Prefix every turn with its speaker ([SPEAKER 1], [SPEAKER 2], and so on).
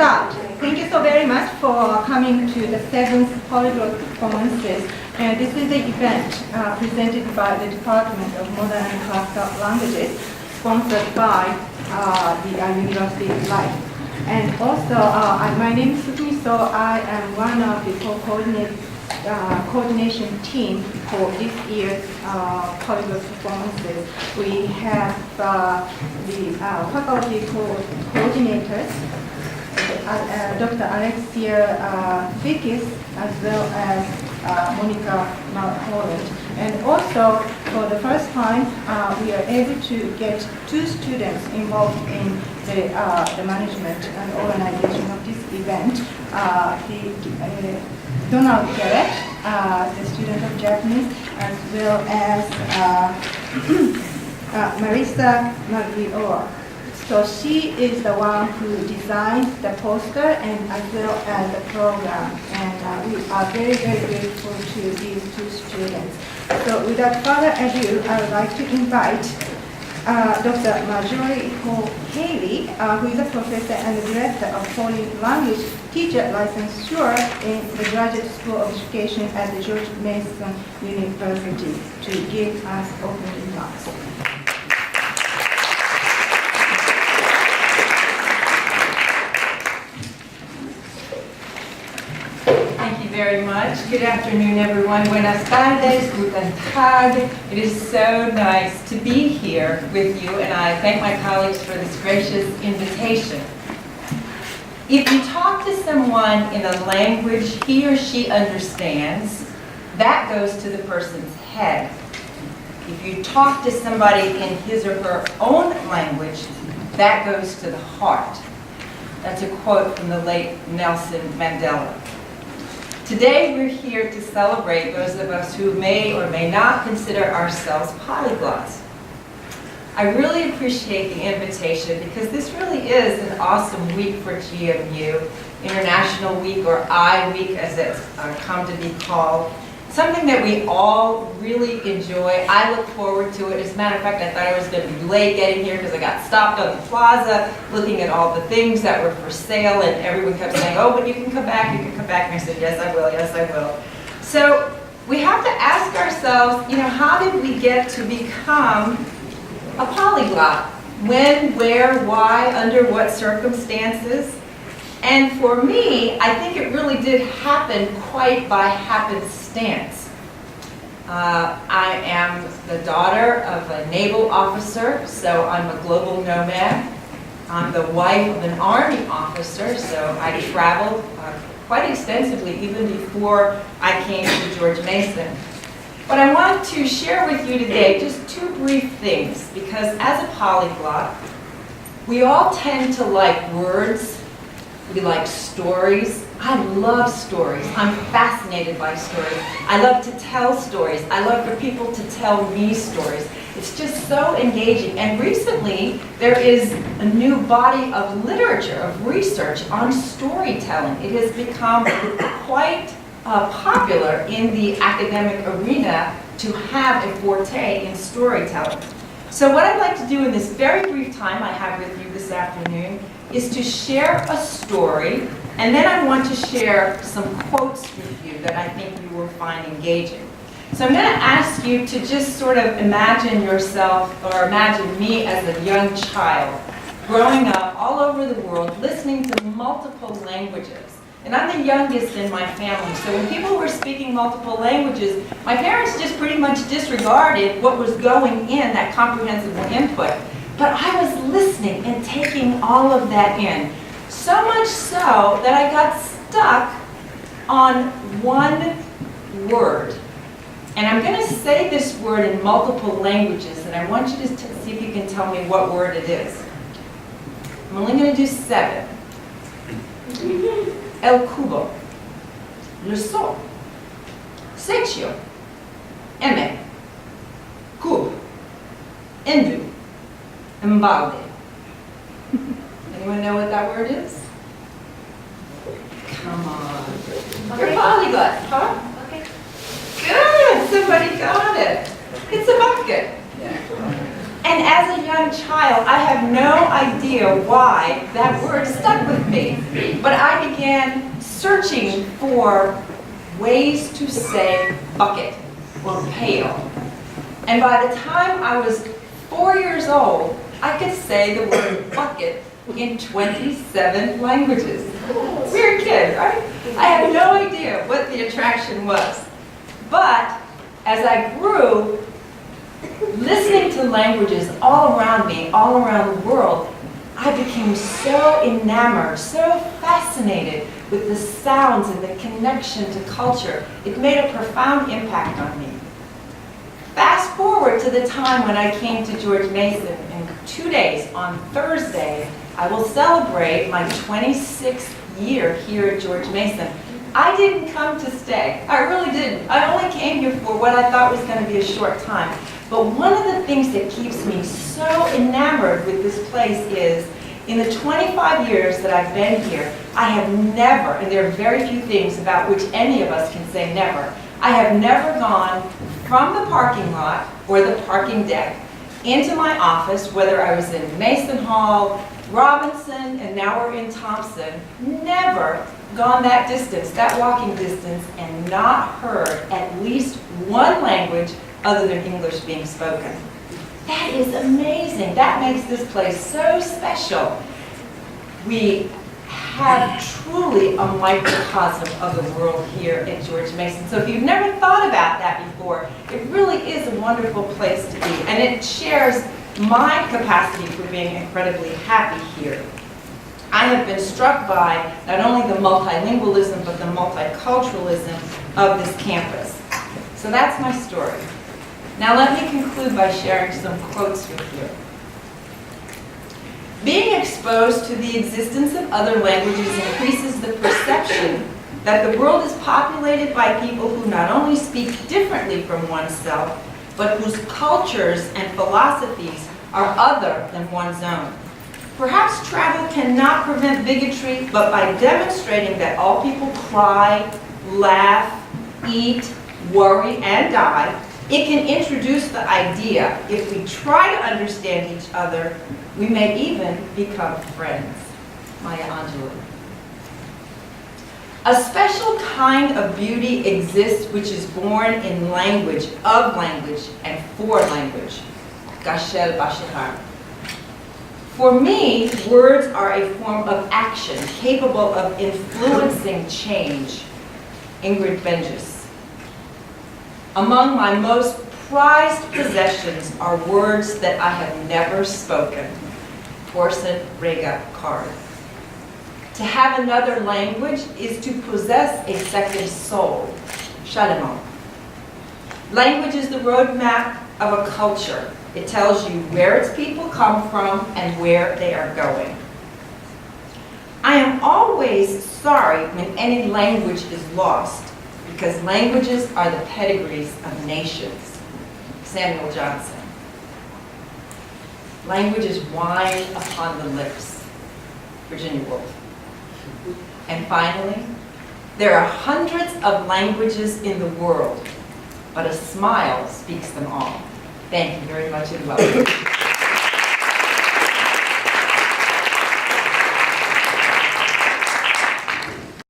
[SPEAKER 1] start. Thank you so very much for coming to the 7th Polyglot performances. And this is the event presented by the Department of Modern and Classical Languages, sponsored by the University of Life. And also, my name is Sufumi, so I am one of the coordination team for this year's Polyglot performances. We have the faculty coordinators, Dr. Alexia Vikis, as well as Monica Holland. And also, for the first time, we are able to get 2 students involved in the management and organization of this event. Donald Garrett, the student of Japanese, as well as Marissa Maglioa. So she is the one who designed the poster and as well as the program. And we are very, very grateful to these 2 students. So without further ado, I would like to invite Dr. Marjorie Haley, who is a professor and the director of foreign language teacher licensure in the Graduate School of Education at the George Mason University, to give us opening remarks.
[SPEAKER 2] Thank you very much. Good afternoon, everyone. Buenas tardes, guten Tag. It is so nice to be here with you, and I thank my colleagues for this gracious invitation. If you talk to someone in a language he or she understands, that goes to the person's head. If you talk to somebody in his or her own language, that goes to the heart. That's a quote from the late Nelson Mandela. Today we're here to celebrate those of us who may or may not consider ourselves polyglots. I really appreciate the invitation because this really is an awesome week for GMU, International Week, or I Week as it's come to be called. Something that we all really enjoy. I look forward to it. As a matter of fact, I thought I was going to be late getting here because I got stopped on the plaza looking at all the things that were for sale, and everyone kept saying, oh, but you can come back, you can come back. And I said, yes, I will, yes, I will. So we have to ask ourselves, how did we get to become a polyglot? When, where, why, under what circumstances? And for me, I think it really did happen quite by happenstance. I am the daughter of a naval officer, so I'm a global nomad. I'm the wife of an Army officer, so I traveled quite extensively even before I came to George Mason. But I want to share with you today just 2 brief things, because as a polyglot, we all tend to like words. We like stories. I love stories. I'm fascinated by stories. I love to tell stories. I love for people to tell me stories. It's just so engaging. And recently, there is a new body of literature, of research on storytelling. It has become quite popular in the academic arena to have a forte in storytelling. So what I'd like to do in this very brief time I have with you this afternoon is to share a story, and then I want to share some quotes with you that I think you will find engaging. So I'm going to ask you to just sort of imagine yourself, or imagine me as a young child, growing up all over the world, listening to multiple languages. And I'm the youngest in my family, so when people were speaking multiple languages, my parents just pretty much disregarded what was going in, that comprehensible input. But I was listening and taking all of that in. So much so that I got stuck on one word. And I'm going to say this word in multiple languages, and I want you to see if you can tell me what word it is. I'm only going to do 7. El cubo, le sol, seccio, eme, cub, endu, embalde. Anyone know what that word is? Come on. You're polyglot, huh?
[SPEAKER 1] Okay.
[SPEAKER 2] Good, somebody got it. It's a bucket. And And as a young child, I have no idea why that word stuck with me. But I began searching for ways to say bucket or pail. And by the time I was 4 years old, I could say the word bucket in 27 languages. Weird kid, right? I had no idea what the attraction was. But as I grew, listening to languages all around me, all around the world, I became so enamored, so fascinated with the sounds and the connection to culture. It made a profound impact on me. Fast forward to the time when I came to George Mason. In 2 days, on Thursday, I will celebrate my 26th year here at George Mason. I didn't come to stay. I really didn't. I only came here for what I thought was going to be a short time. But one of the things that keeps me so enamored with this place is, in the 25 years that I've been here, I have never, and there are very few things about which any of us can say never, I have never gone from the parking lot or the parking deck into my office, whether I was in Mason Hall, Robinson, and now we're in Thompson, never gone that distance, that walking distance, and not heard at least one language other than English being spoken. That is amazing. That makes this place so special. We have truly a microcosm of the world here at George Mason. So if you've never thought about that before, it really is a wonderful place to be. And it shares my capacity for being incredibly happy here. I have been struck by not only the multilingualism, but the multiculturalism of this campus. So that's my story. Now let me conclude by sharing some quotes with you. Being exposed to the existence of other languages increases the perception that the world is populated by people who not only speak differently from oneself, but whose cultures and philosophies are other than one's own. Perhaps travel cannot prevent bigotry, but by demonstrating that all people cry, laugh, eat, worry, and die, it can introduce the idea, if we try to understand each other, we may even become friends. Maya Angelou. A special kind of beauty exists which is born in language, of language, and for language. Gashel Bashihar. For me, words are a form of action capable of influencing change. Ingrid Benjus. Among my most prized possessions are words that I have never spoken. Orson Rega Card. To have another language is to possess a second soul. Shalimon. Language is the roadmap of a culture. It tells you where its people come from and where they are going. I am always sorry when any language is lost, because languages are the pedigrees of nations. Samuel Johnson. Language is wine upon the lips. Virginia Woolf. And finally, there are hundreds of languages in the world, but a smile speaks them all. Thank you very much and welcome.